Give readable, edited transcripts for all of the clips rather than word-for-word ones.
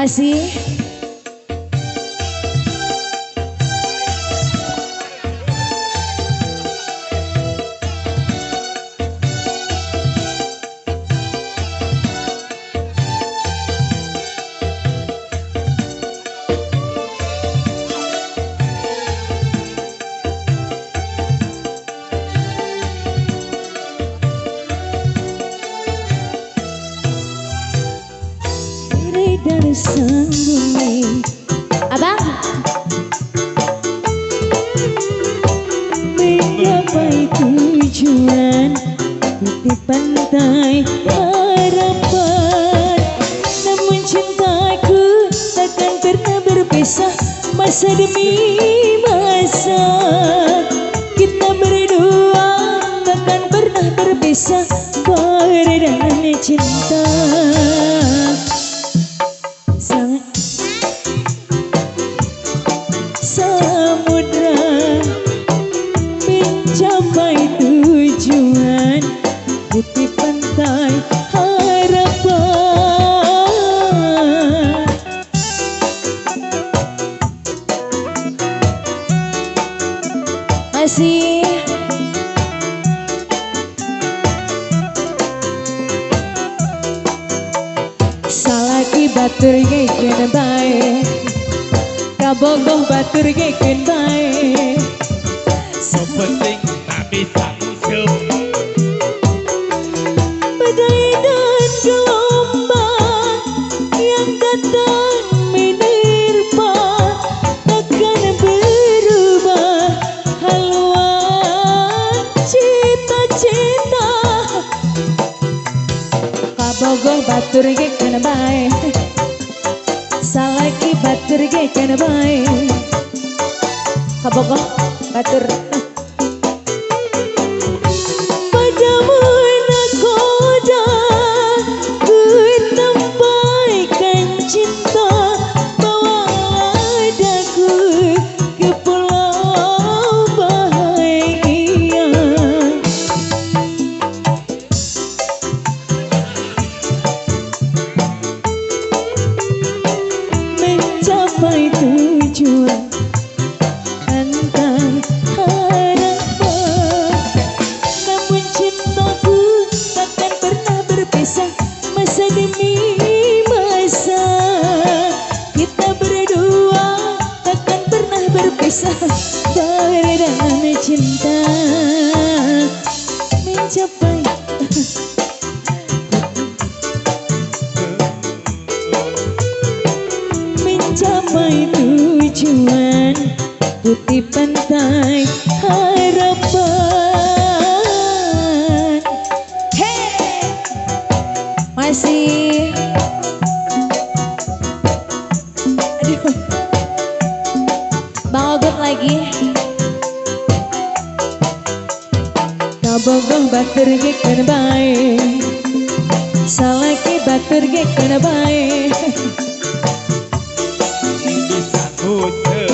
Masih dari sang bumi. Abang menggapai tujuan di pantai harapan, namun cintaku takkan pernah berpisah masa demi masa. Kita berdua takkan pernah berpisah karena cinta. Samudra mencapai tujuan di pantai harapan. Masih salaki batur geken bae, kabogoh batur geken bae. Sepenting tak bisa hidup. Badai dan gelombang yang datang menerpa takkan berubah haluan cita-cita. Kabogoh batur geken bae, salaki batur geken bae, kabogoh batur. Padamu nakoda ku tampaikan cinta, bawalah daku ke pulau bahagia. Mencapai tujuan pantai harapan, namun cintaku takkan pernah berpisah masa demi masa. Kita berdua takkan pernah berpisah karena cinta. Mencapai mencapai tujuan di pantai harapan. Hey, masih aduh Bang Ogut lagi. Kabogoh batur geken bae, salaki batur geken bae. Bisa hujan.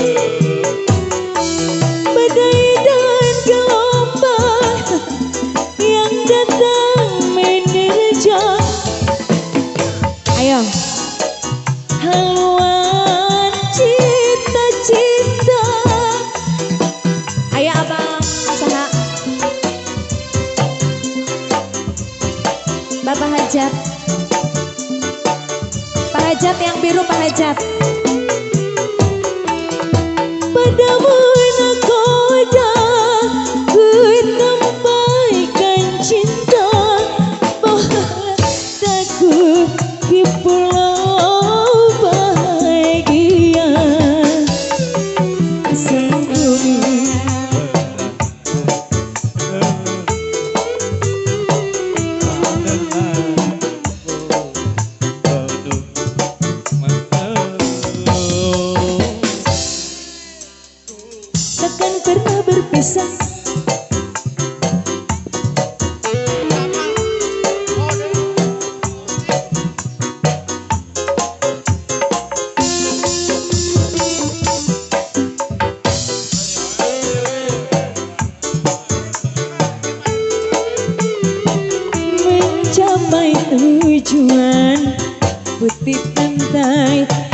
Badai dan gelombang yang datang menerjang. Ayo, haluan cita-cita. Ayo abang, usaha. Bapak Hajat, Pak Hajat yang biru, Pak Hajat. Padamu nakoda ku tampaikan cinta, bawalah daku ke pulau bahagia. Sang bumi takkan pernah berpisah. Mencapai tujuan putih pantai